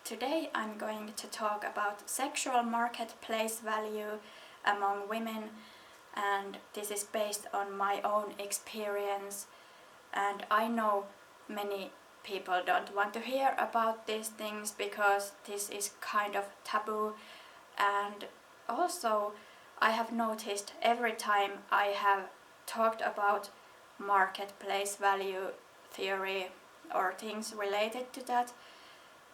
today I'm going to talk about sexual marketplace value among women, and this is based on my own experience. And I know many people don't want to hear about these things because this is kind of taboo, and also I have noticed every time I have talked about marketplace value theory or things related to that,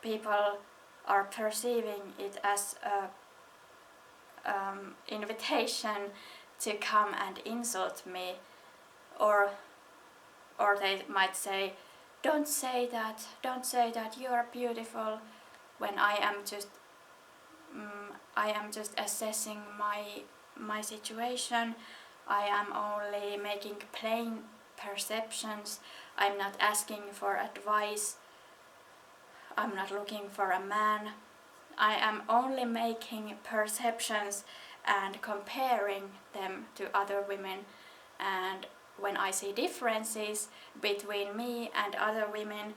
people are perceiving it as a invitation to come and insult me, or they might say, don't say that you are beautiful, when I am just assessing my situation. I am only making plain perceptions. I'm not asking for advice. I'm not looking for a man. I am only making perceptions and comparing them to other women, and when I see differences between me and other women,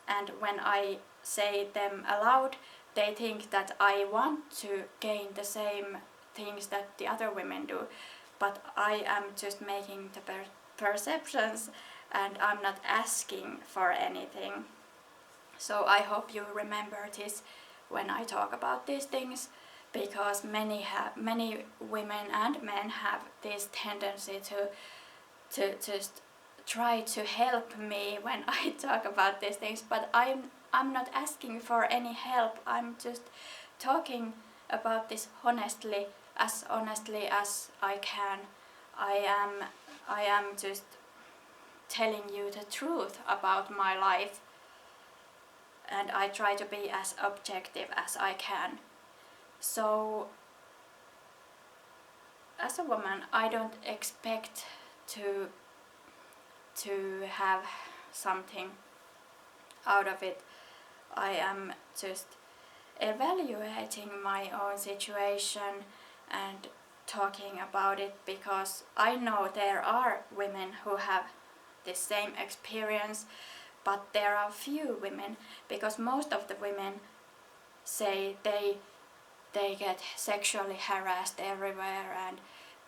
and when I say them aloud, they think that I want to gain the same things that the other women do, but I am just making the perceptions and I'm not asking for anything. So I hope you remember this when I talk about these things, because many women and men have this tendency to just try to help me when I talk about these things, but I'm not asking for any help. I'm just talking about this honestly as I can. I am just telling you the truth about my life, and I try to be as objective as I can. So as a woman, I don't expect to have something out of it. I am just evaluating my own situation and talking about it, because I know there are women who have the same experience, but there are few women, because most of the women say they get sexually harassed everywhere, and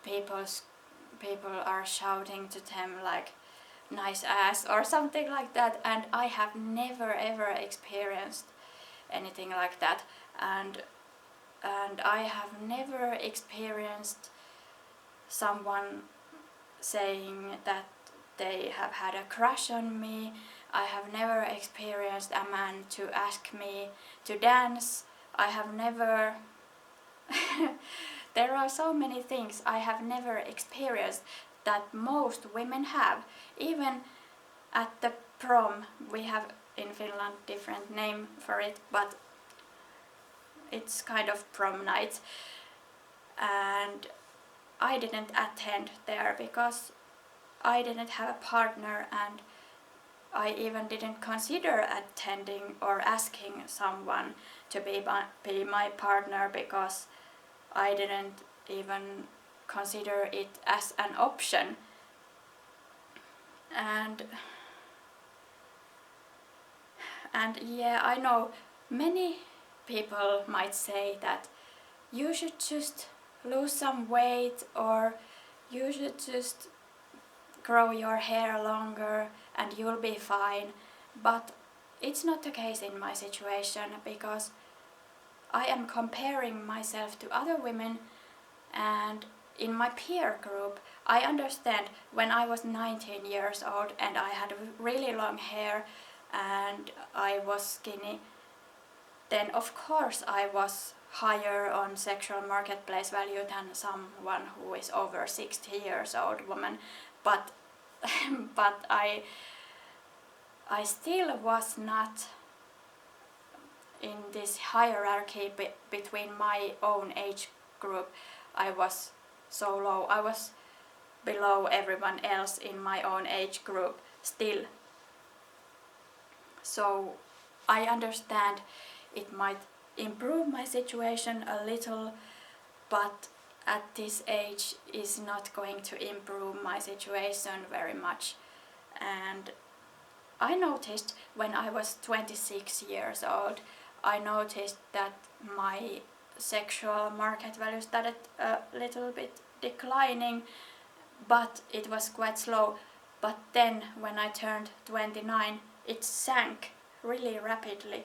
people are shouting to them like nice ass or something like that, and I have never ever experienced anything like that, and I have never experienced someone saying that they have had a crush on me. I have never experienced a man to ask me to dance. I have never there are so many things I have never experienced that most women have. Even at the prom, we have in Finland different name for it, but it's kind of prom night, and I didn't attend there because I didn't have a partner, and I even didn't consider attending or asking someone to be my partner, because I didn't even consider it as an option. And yeah, I know many people might say that you should just lose some weight, or you should just grow your hair longer and you'll be fine, but it's not the case in my situation, because I am comparing myself to other women, and in my peer group, I understand when I was 19 years old and I had really long hair and I was skinny, then of course I was higher on sexual marketplace value than someone who is over 60 years old woman, but but I still was not in this hierarchy between my own age group. I was so low. I was below everyone else in my own age group still. So I understand it might improve my situation a little, but at this age is not going to improve my situation very much. And I noticed when I was 26 years old, I noticed that my sexual market value started a little bit declining, but it was quite slow. But then when I turned 29, it sank really rapidly.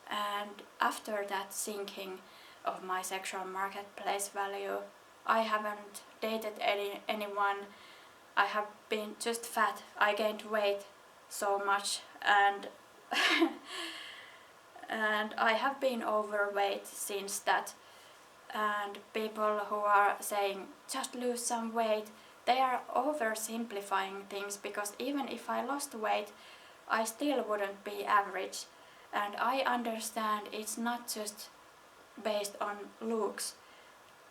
And after that sinking of my sexual marketplace value, I haven't dated anyone. I have been just fat. I gained weight so much, and and I have been overweight since that. And people who are saying just lose some weight, they are oversimplifying things, because even if I lost weight, I still wouldn't be average. And I understand it's not just based on looks,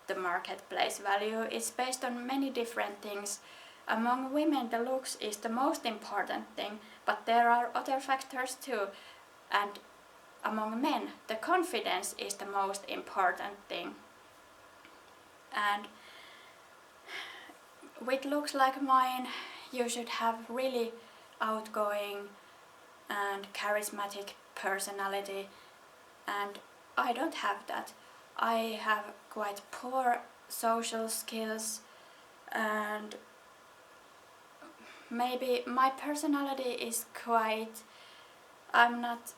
the marketplace value. It's based on many different things. Among women, the looks is the most important thing, but there are other factors too. And among men, the confidence is the most important thing. And with looks like mine, you should have really outgoing and charismatic personality, and I don't have that. I have quite poor social skills, and maybe my personality is quite, I'm not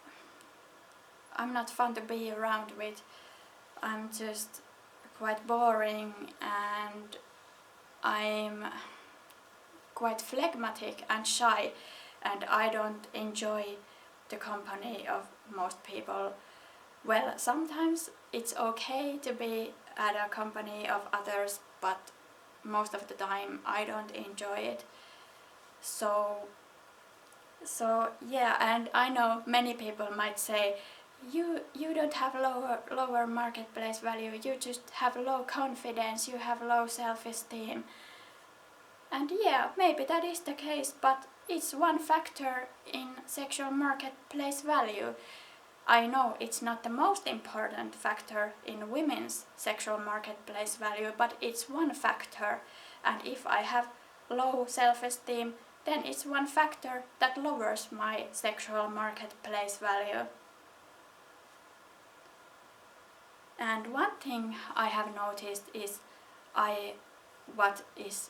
fun to be around with. I'm just quite boring, and I'm quite phlegmatic and shy, and I don't enjoy the company of most people. Well, sometimes it's okay to be at a company of others, but most of the time I don't enjoy it. So yeah, and I know many people might say, you don't have lower marketplace value, you just have low confidence, you have low self-esteem. And yeah, maybe that is the case, but it's one factor in sexual marketplace value. I know it's not the most important factor in women's sexual marketplace value, but it's one factor. And if I have low self-esteem, then it's one factor that lowers my sexual marketplace value. And one thing I have noticed is what is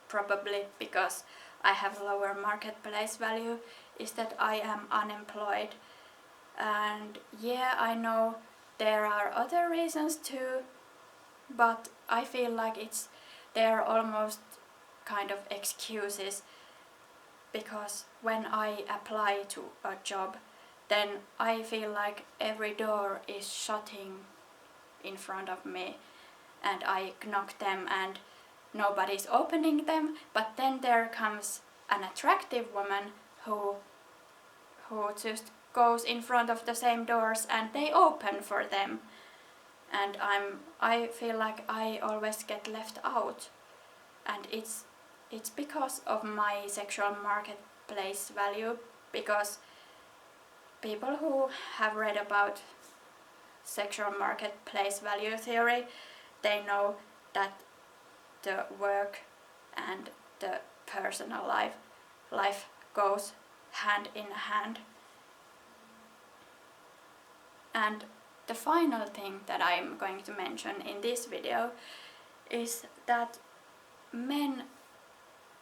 probably because I have lower marketplace value, is that I am unemployed. And yeah, I know there are other reasons too, but I feel like they're almost kind of excuses, because when I apply to a job, then I feel like every door is shutting in front of me, and I knock them and nobody's opening them, but then there comes an attractive woman who just goes in front of the same doors and they open for them, and I feel like I always get left out. And it's because of my sexual marketplace value, because people who have read about sexual marketplace value theory, they know that the work and the personal life goes hand in hand. And the final thing that I'm going to mention in this video is that men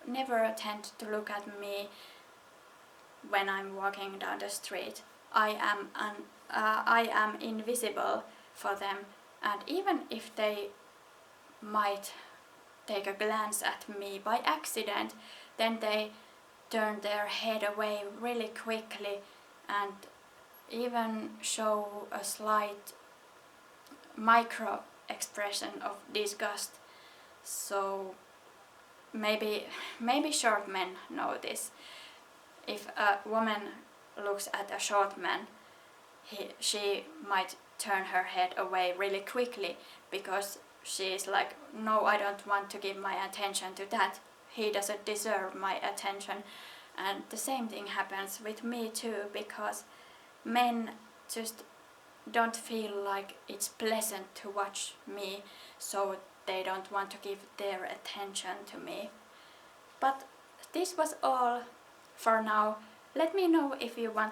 never tend to look at me when I'm walking down the street. I am invisible for them, and even if they might take a glance at me by accident, then they turn their head away really quickly and even show a slight micro expression of disgust. So maybe short men know this. If a woman looks at a short man, she might turn her head away really quickly, because she is like, no, I don't want to give my attention to that. He doesn't deserve my attention. And the same thing happens with me too, because men just don't feel like it's pleasant to watch me, so they don't want to give their attention to me. But this was all for now. Let me know if you want